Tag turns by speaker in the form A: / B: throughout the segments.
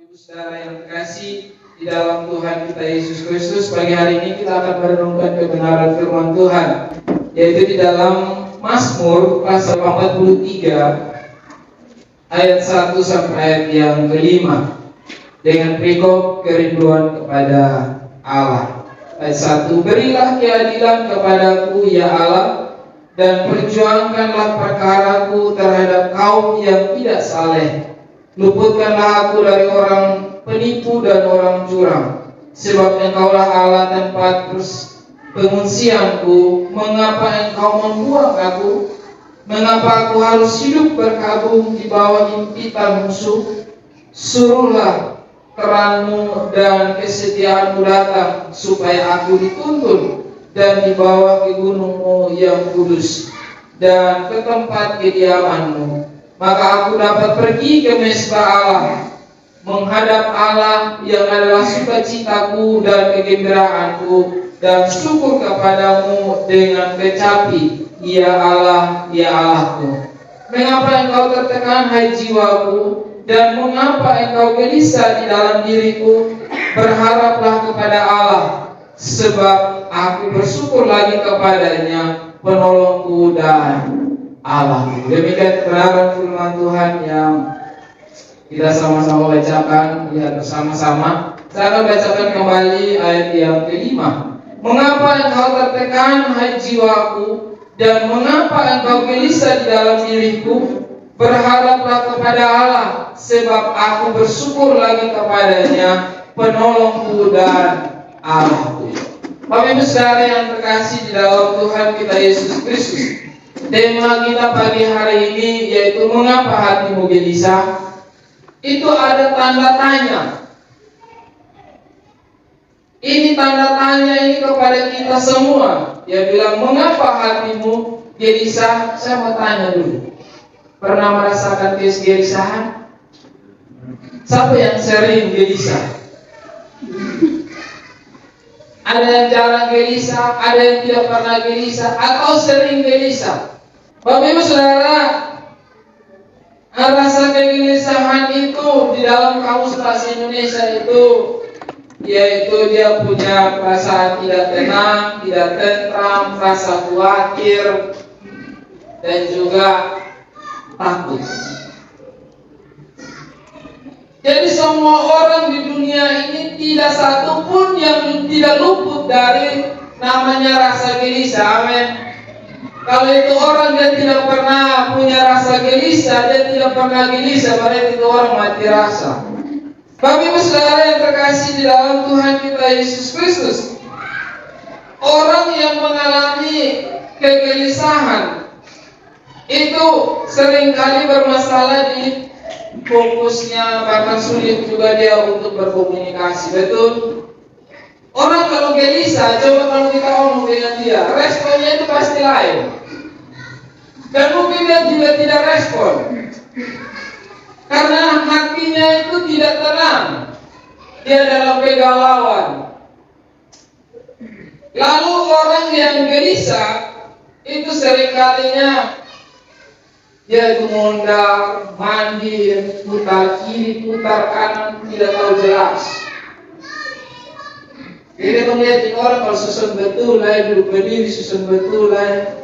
A: Ibu saudara yang terkasih di dalam Tuhan kita Yesus Kristus, pagi hari ini kita akan merenungkan kebenaran firman Tuhan, yaitu di dalam Mazmur pasal 43 ayat 1 sampai ayat yang kelima dengan perikop kerinduan kepada Allah. Ayat 1, berilah keadilan kepadaku ya Allah, dan perjuangkanlah perkaraku terhadap kaum yang tidak saleh. Luputkanlah aku dari orang penipu dan orang curang, sebab Engkaulah Allah tempat pengungsianku. Mengapa Engkau membuang aku? Mengapa aku harus hidup berkabung di bawah impitan musuh? Suruhlah terangmu dan kesetiaanmu datang, supaya aku dituntun dan dibawa ke gunungmu yang kudus dan ke tempat kediamanmu. Maka aku dapat pergi ke mesbah Allah, menghadap Allah yang adalah sukacitaku dan kegembiraanku, dan syukur kepadamu dengan kecapi, ya Allah, ya Allahku. Mengapa engkau tertekan, hai jiwaku, dan mengapa engkau gelisah di dalam diriku? Berharaplah kepada Allah, sebab aku bersyukur lagi kepadanya, penolongku dan Allah. Demikian kebenaran firman Tuhan yang kita sama-sama bacakan, lihat bersama-sama. Saya akan bacakan kembali ayat yang kelima. Mengapa engkau tertekan, hai jiwaku, dan mengapa engkau gelisah di dalam diriku? Berharaplah kepada Allah, sebab aku bersyukur lagi kepadanya, penolongku dan Allahku. Bapak Ibu saudara yang terkasih di dalam Tuhan kita Yesus Kristus, tema kita pagi hari ini yaitu mengapa hatimu gelisah. Itu ada tanda tanya. Ini tanda tanya ini kepada kita semua. Dia bilang, mengapa hatimu gelisah? Saya mau tanya dulu, pernah merasakan kegelisahan? Siapa yang sering gelisah? Ada yang jarang gelisah, ada yang tidak pernah gelisah, atau sering gelisah. Bapak Ibu Saudara, rasa kegelisahan itu di dalam kamus bahasa Indonesia itu, yaitu dia punya perasaan tidak tenang, tidak tentram, rasa khawatir, dan juga takut. Jadi semua orang di dunia ini tidak satu pun yang tidak luput dari namanya rasa gelisah. Amin. Kalau itu orang dia tidak pernah punya rasa gelisah, dia tidak pernah gelisah, berarti itu orang mati rasa. Bapak Ibu Saudara yang terkasih di dalam Tuhan kita Yesus Kristus, orang yang mengalami kegelisahan itu seringkali bermasalah di fokusnya, bahkan sulit juga dia untuk berkomunikasi. Betul? Orang kalau gelisah, coba kalau kita ngomong dengan dia, responnya itu pasti lain. Dan mungkin dia juga tidak respon, karena hatinya itu tidak tenang. Dia dalam kegalauan. Lalu orang yang gelisah itu seringkalinya dia itu mondar, mandir, putar kiri, putar kanan, tidak tahu jelas. Jadi melihat orang kalau susun betul lah, duduk berdiri susun betul lah.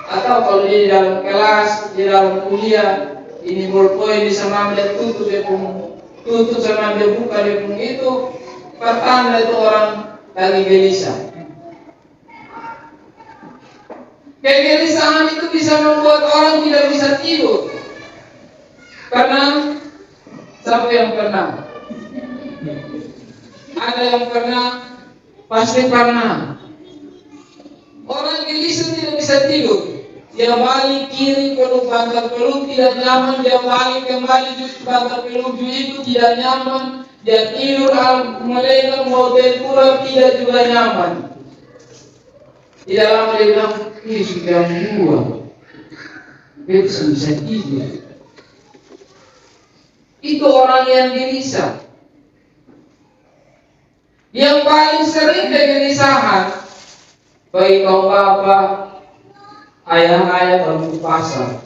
A: Atau kalau di dalam kelas, di dalam kuliah, ini ballpoint bisa ambil tutup, dia pun tutup sama dia buka, dia pun itu pertanda itu orang lagi gelisah. Kegelisahan itu bisa membuat orang tidak bisa tidur. Karena siapa yang pernah? Ada yang pernah? Pasti pernah. Orang gelisah tidak bisa tidur. Dia balik kiri peluk bantal peluk tidak nyaman, dia balik kembali justru bantal peluk itu tidak nyaman. Dia tidur melenggang mau pulang tidak juga nyaman. Di dalam dia bilang, ini sudah buang, itu bisa tidur. Itu orang yang gelisah. Yang paling sering kegelisahan bagi kaum bapak, ayah-ayah kalau ke pasar,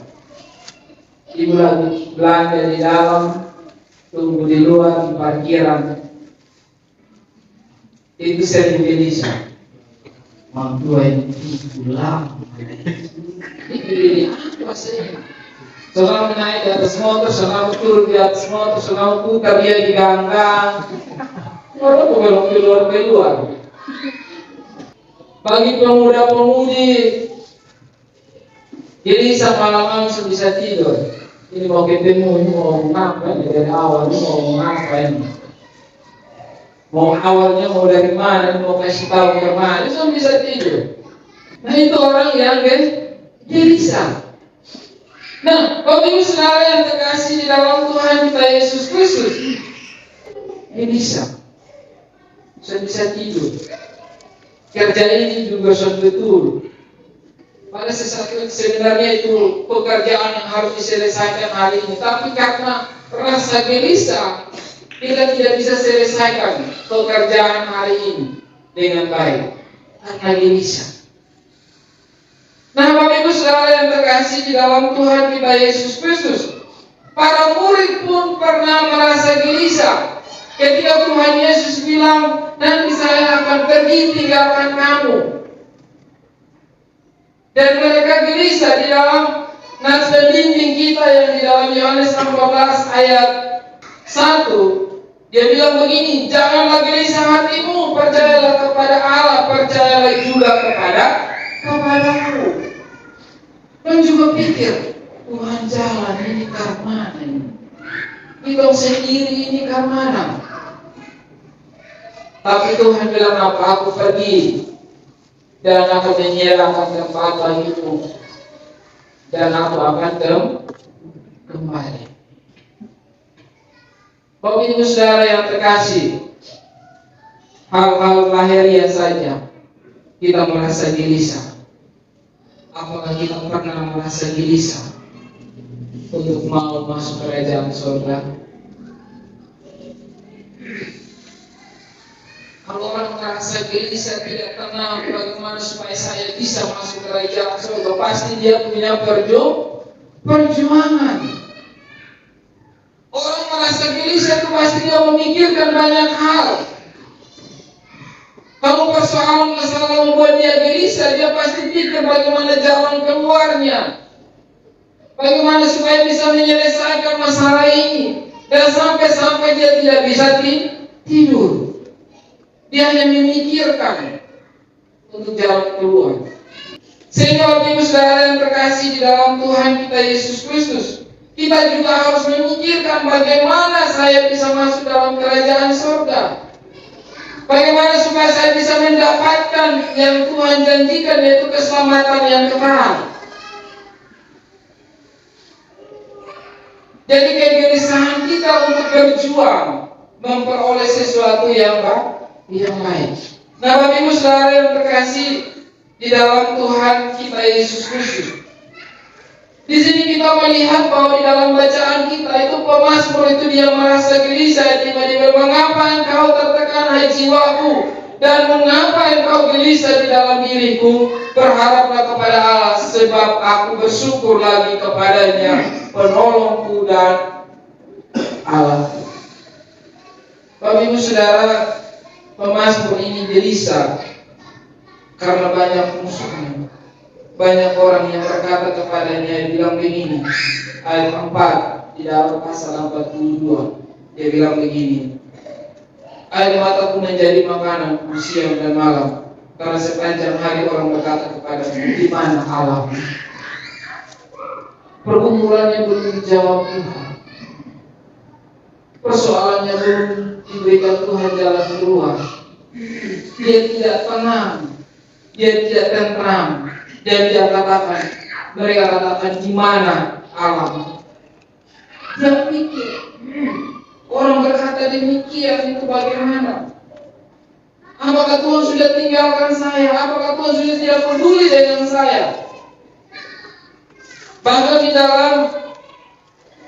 A: ibu lagi belanja di dalam, tunggu di luar di parkiran. Itu sering gelisah. Orang tua ini pulang. Ini apa sih? Seorang naik di atas motor, seorang turun di atas motor, seorang putar dia di ganggang. Orang belum keluar. Bagi pemuda-pemudi, gelisah malam-malam bisa tidur. Ini mau ketemu, ini mau ngapain dari awal, ini mau ngapain? Mau awalnya mau dari mana, mau kasih tahu ke mana, itu bisa tidur. Nah itu orang yang gelisah. Nah, Bapak Ibu Saudara yang terkasih di dalam Tuhan kita Yesus Kristus, gelisah, saya bisa tidur. Kerja ini juga sudah betul. Pada sebenarnya itu pekerjaan yang harus diselesaikan hari ini, tapi karena rasa gelisah, kita tidak bisa selesaikan pekerjaan hari ini dengan baik karena gelisah. Nah, Bapak Ibu Saudara yang terkasih di dalam Tuhan kita Yesus Kristus, para murid pun pernah merasa gelisah ketika Tuhan Yesus bilang, nanti saya akan pergi tinggalkan kamu. Dan mereka gelisah di dalam nats pembimbing kita yang di dalam Yohanes 14 ayat 1. Dia bilang begini, janganlah gelisah hatimu, percayalah kepada Allah, percayalah juga kepadaku. Dan juga pikir, Tuhan jalan ini karena ini. Hidup sendiri ini karena. Tapi Tuhan bilang apa? Aku pergi dan aku menyerahkan tempat bagimu dan aku akan kembali. Bapak Ibu Saudara yang terkasih, hal-hal lahiriah saja kita merasa gelisah. Apakah kita pernah merasa gelisah untuk mau masuk kerajaan surga? Kalau orang merasa gelisah tidak tenang bagaimana supaya saya bisa masuk kerajaan surga, pasti dia punya perjuangan. Orang merasa gelisah itu pasti dia memikirkan banyak hal. Kalau persoalan masalah membuat dia gelisah, dia pasti pikir bagaimana jalan keluarnya, bagaimana supaya bisa menyelesaikan masalah ini. Dan sampai dia tidak bisa tidur. Dia hanya memikirkan untuk jalan keluar. Sehingga Bapak Ibu Saudara yang terkasih di dalam Tuhan kita Yesus Kristus, kita juga harus memikirkan bagaimana saya bisa masuk dalam kerajaan surga. Bagaimana supaya saya bisa mendapatkan yang Tuhan janjikan, yaitu keselamatan yang kekal. Jadi kegelisahan kita untuk berjuang memperoleh sesuatu yang baik. Nah, Bapak Ibu Saudara yang terkasih di dalam Tuhan kita Yesus Kristus, di sini kita melihat bahwa di dalam bacaan kita itu pemazmur itu dia merasa gelisah, tiba-tiba mengapa engkau tertekan hai jiwaku, dan mengapa engkau gelisah di dalam diriku, berharaplah kepada Allah sebab aku bersyukur lagi kepadanya, penolongku dan Allah. Bapak Ibu Saudara, pemazmur ini gelisah karena banyak musuhnya. Banyak orang yang berkata kepadanya, bilang begini, ayat 4 di dalam pasal 42, dia bilang begini, air mataku menjadi makanan siang dan malam, karena sepanjang hari orang berkata kepadanya, di mana Allah? Pergumulannya belum dijawab Tuhan, persoalannya belum diberikan Tuhan jalan keluar. Dia tidak tenang, dia tidak tentram. Dan mereka katakan di mana Allah? Dia pikir, orang berkata demikian itu bagaimana? Apakah Tuhan sudah tinggalkan saya? Apakah Tuhan sudah tidak peduli dengan saya? Bahkan di dalam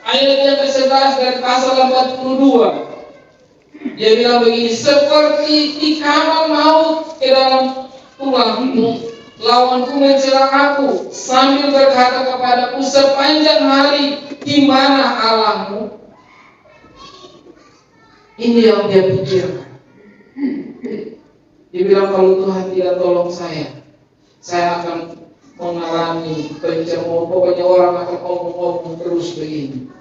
A: ayat yang ke-11 dari pasal 42, dia bilang begini, seperti tikaman maut ke dalam tulangku, lawanku mencela aku sambil berkata kepadaku sepanjang hari, di mana Allahmu? Ini yang dia pikirkan. Dia bilang, kalau Tuhan tidak tolong saya akan mengalami pencemooh. Pokoknya orang akan ngomong-ngomong terus begini.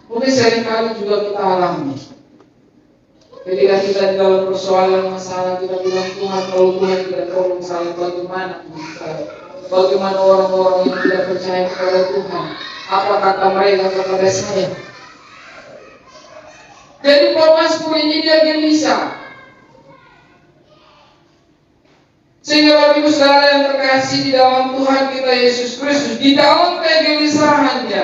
A: Mungkin seringkali juga kita alami. Ketika kita di dalam persoalan masalah, kita bilang, Tuhan, kalau Tuhan tidak tolong saya, bagaimana orang-orang yang tidak percaya kepada Tuhan? Apa kata mereka kepada saya? Jadi pemazmur ini dia gelisah. Sehingga Bapak Ibu Saudara yang terkasih di dalam Tuhan kita Yesus Kristus, di dalam kegelisahannya,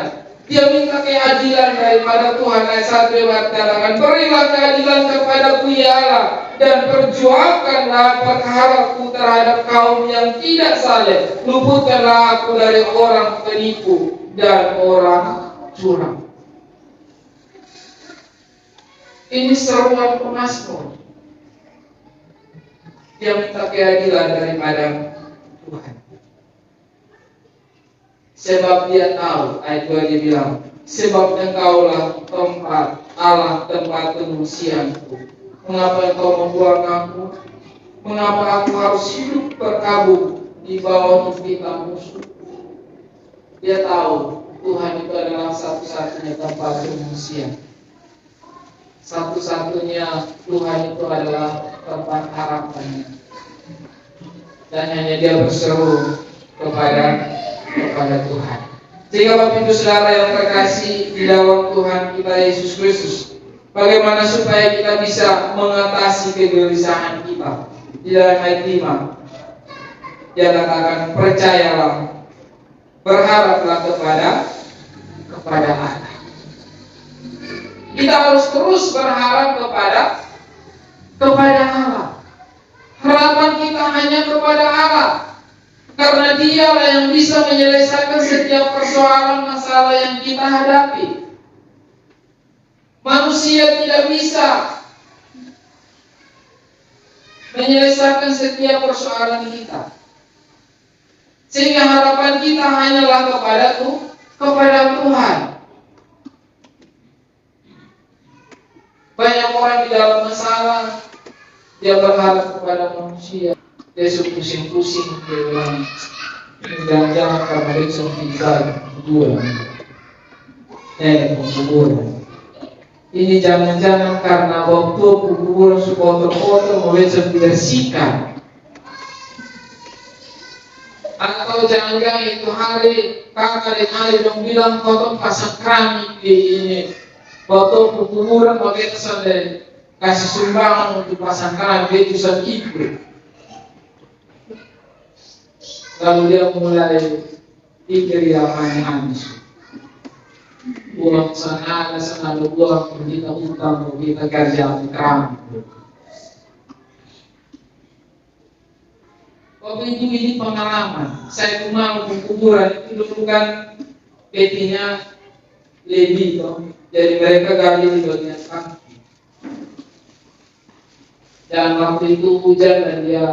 A: dia minta keadilan daripada Tuhan. Ayat 1 dia berkatakan, berilah keadilan kepadaku ya Allah, dan perjuangkanlah perkaraku terhadap kaum yang tidak saleh. Luputkanlah aku dari orang penipu dan orang curang. Ini seruan pemazmur. Dia minta keadilan daripada Tuhan. Sebab dia tahu, ayat 2 dia bilang, sebab engkaulah tempat Allah, tempat pengungsianku. Mengapa engkau membuang aku? Mengapa aku harus hidup berkabung di bawah impitan musuh? Dia tahu Tuhan itu adalah satu-satunya tempat pengungsian. Satu-satunya Tuhan itu adalah tempat harapannya. Dan hanya dia berseru kepada Tuhan. Sehingga Bapak Ibu Saudara yang terkasih di dalam Tuhan kita Yesus Kristus, bagaimana supaya kita bisa mengatasi kegelisahan kita? Di dalam ayat 5 dia katakan, percayalah, berharaplah kepada Allah. Kita harus terus berharap kepada Allah. Harapan kita hanya kepada Allah, karena Dialah yang bisa menyelesaikan setiap persoalan masalah yang kita hadapi. Manusia tidak bisa menyelesaikan setiap persoalan kita, sehingga harapan kita hanyalah kepada Tuhan. Banyak orang di dalam masalah, dia berharap kepada manusia. Dia pusing-pusing, dia bilang, jangan-jangan karena dia tinggal kuburan. Kuburan. Ini jangan-jangan karena waktu kuburan supporter-supporter mau bersihkan. Atau jangan-jangan itu hari kakak dan hari yang bilang kau pasang keramik di ini. Waktu kuburan mau sampai kasih sumbangan untuk pasang keramik itu sudah ikut. Lalu dia mulai pikir yang aneh-aneh. Uang sana uang kita utang, kita kerja keramik. Waktu itu ini pengalaman. Saya mau kuburan itu dulu kan petinya lebih toh. Jadi mereka gali di bagian kaki. Dan waktu itu hujan dan dia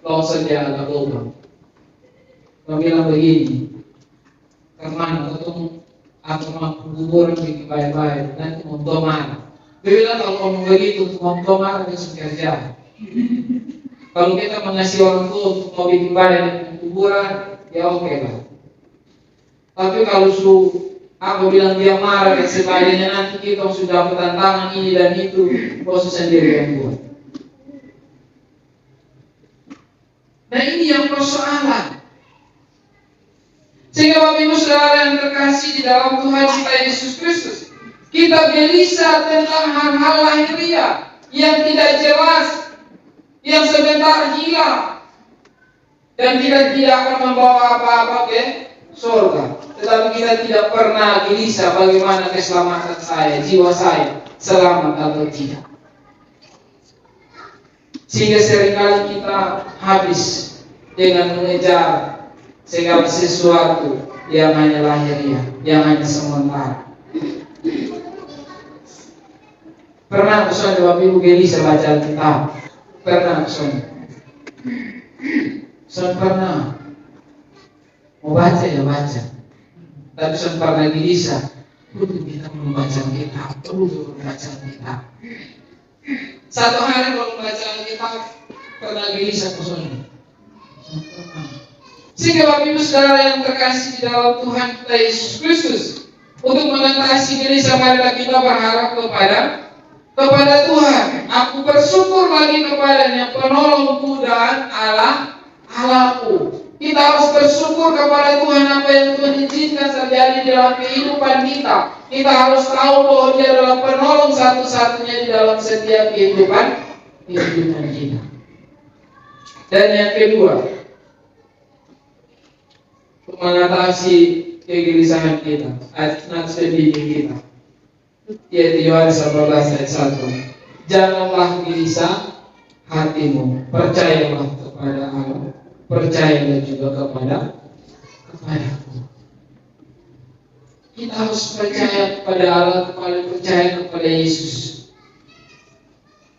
A: longsor dia agak lubang. Dia bilang begini, kemana ketemu aku mau kuburan bikin baik-baik nanti mau marah. Dia bilang kalau ngomong begitu mau marah dia sudah kerja. Kalau kita mengasihi orang tua untuk mau bikin badan di kuburan, ya oke lah. Tapi kalau aku bilang dia marah dan sebagainya, nanti kita sudah bertantangan ini dan itu, proses sendiri yang buat. Nah ini yang persoalan. Sehingga Bapak Ibu Saudara yang terkasih di dalam Tuhan kita Yesus Kristus, kita gelisah tentang hal-hal lahiriah yang tidak jelas, yang sebentar hilang dan kita tidak akan membawa apa-apa ke surga. Tetapi kita tidak pernah gelisah bagaimana keselamatan saya, jiwa saya selamat atau tidak. Sehingga seringkali kita habis dengan mengejar segala sesuatu yang hanya lahiriah, yang hanya sementara. Pernah misalnya Bapak Ibu gelisah baca Alkitab? Pernah misalnya? Pernah. Mau baca ya baca. Tapi pernah gelisah. Butuh kita membaca kitab, perlu membaca kitab. Satu hari kalau membaca kitab, pernah gelisah kosong. Sehingga Bapak Ibu Saudara yang terkasih di dalam Tuhan kita Yesus Kristus, untuk mengatasi gelisah, marilah kita berharap kepada Tuhan. Aku bersyukur lagi kepadanya, penolongku dan Allahku. Kita harus bersyukur kepada Tuhan apa yang Tuhan izinkan terjadi di dalam kehidupan kita. Kita harus tahu bahwa Dia adalah penolong satu-satunya di dalam setiap kehidupan kita. Dan yang kedua, untuk mengatasi kegelisahan kita, sedih kita, yaitu Yohanes 11 ayat 1. Janganlah gelisah hatimu, percayalah kepada Allah, percayalah juga kepadaku. Kita harus percaya kepada Allah, percaya kepada Yesus.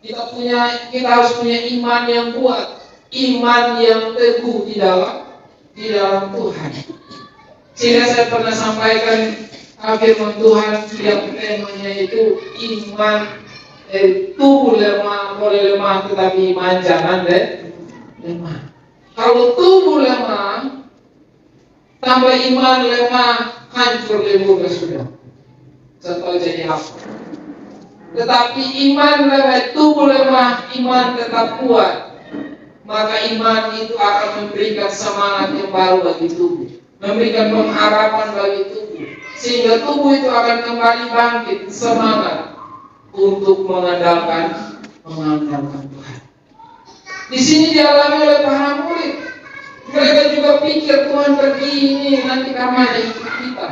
A: Kita harus punya iman yang kuat, iman yang teguh di dalam Tuhan. Sehingga saya pernah sampaikan firman Tuhan yang temanya itu iman, tubuh lemah boleh lemah, tetapi iman jangan lemah. Kalau tubuh lemah tambah iman lemah, hancur lembuga sudah. Contoh jadi apa? Tetapi iman lemah, tubuh lemah, iman tetap kuat. Maka iman itu akan memberikan semangat yang baru bagi tubuh, memberikan pengharapan bagi tubuh, sehingga tubuh itu akan kembali bangkit semangat untuk mengandalkan Tuhan. Di sini dialami oleh para murid. Mereka juga pikir Tuhan pergi ini nanti karena ada ikut kita.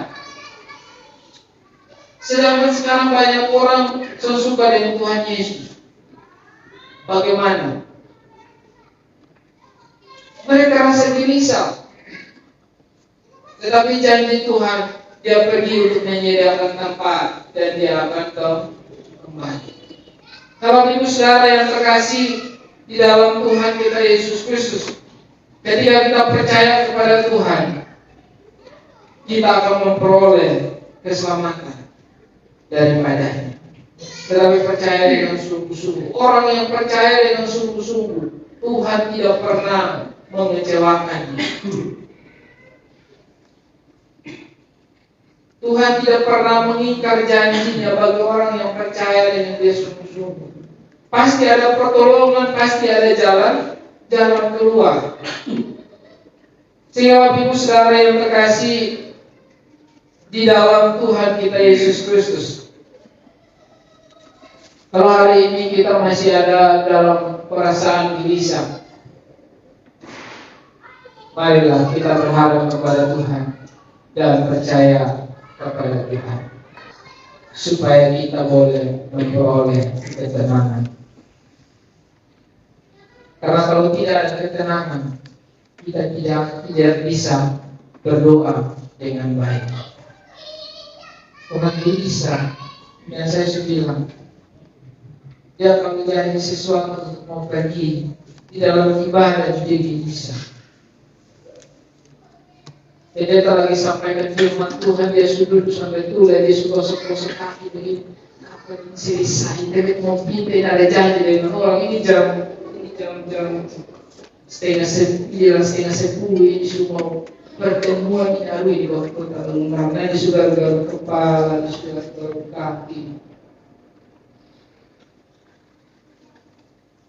A: Sedangkan sekarang banyak orang suka dengan Tuhan Yesus. Bagaimana? Mereka rasa gelisah. Tetapi janji Tuhan, Dia pergi untuk menyediakan tempat dan Dia akan kembali. Kalau Ibu Saudara yang terkasih di dalam Tuhan kita Yesus Kristus, ketika kita percaya kepada Tuhan, kita akan memperoleh keselamatan daripadanya. Tetapi percaya dengan sungguh-sungguh. Orang yang percaya dengan sungguh-sungguh, Tuhan tidak pernah mengecewakannya. Tuhan tidak pernah mengingkar janjinya bagi orang yang percaya dengan Dia sungguh-sungguh. Pasti ada pertolongan, pasti ada jalan keluar. Sehingga Bapak Ibu Saudara yang terkasih di dalam Tuhan kita Yesus Kristus, kalau hari ini kita masih ada dalam perasaan gelisah, marilah kita berharap kepada Tuhan dan percaya kepada Tuhan, supaya kita boleh memperoleh ketenangan. Karena kalau tidak ada ketenangan, kita tidak bisa berdoa dengan baik. Orang gelisah, yang saya sudah bilang, dia kalau jadi sesuatu untuk mau pergi di dalam ibadah juga gelisah. Jadi dia lagi sampaikan firman Tuhan, dia duduk sampai tulah, dia gosok-gosok kaki begitu. Apa yang gelisah? Dia mau pimpin ada janji dengan orang ini jam setengah 10 ini semua pertemuan di bawah kota Lumrang. Nanti sudah garuk kepala, sudah garuk kaki.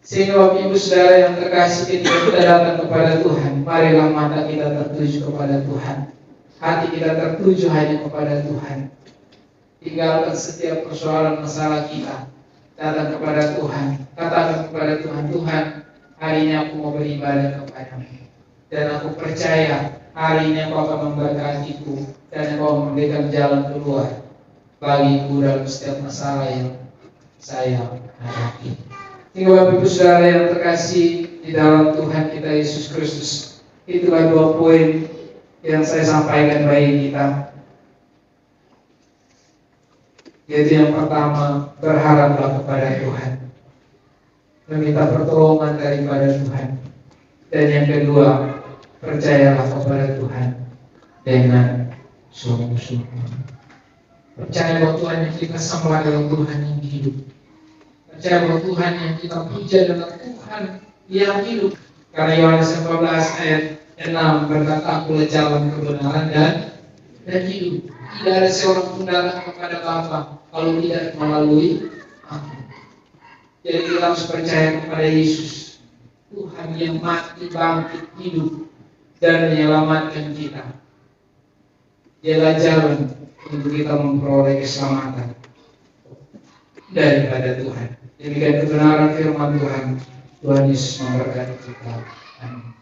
A: Sehingga Bapak Ibu Saudara yang terkasih, ketika kita datang kepada Tuhan, marilah mata kita tertuju kepada Tuhan, hati kita tertuju hanya kepada Tuhan. Tinggalkan setiap persoalan masalah kita, datang kepada Tuhan, katakan kepada Tuhan, Tuhan, hari ini aku mau beribadah kepadamu, dan aku percaya hari ini Engkau akan memberkatiku dan Engkau memberikan jalan keluar bagiku dalam setiap masalah yang saya hadapi. Hingga Bapak Ibu Saudara yang terkasih di dalam Tuhan kita Yesus Kristus, itulah 2 poin yang saya sampaikan bagi kita. Yaitu yang pertama, berharaplah kepada Tuhan, meminta pertolongan daripada Tuhan. Dan yang kedua, percayalah kepada Tuhan dengan sungguh-sungguh. Percaya bahwa Tuhan yang kita sembah adalah Tuhan yang hidup. Percaya bahwa Tuhan yang kita puja adalah Tuhan yang hidup. Karena Yohanes 14 ayat 6 berkata, "Akulah jalan, kebenaran dan hidup. Tidak ada seorang pun datang kepada Bapa kalau tidak melalui Aku." Jadi kita harus percaya kepada Yesus, Tuhan yang mati, bangkit, hidup, dan menyelamatkan kita. Dialah jalan untuk kita memperoleh keselamatan daripada Tuhan. Demikian kebenaran firman Tuhan. Tuhan Yesus memberkati kita. Amin.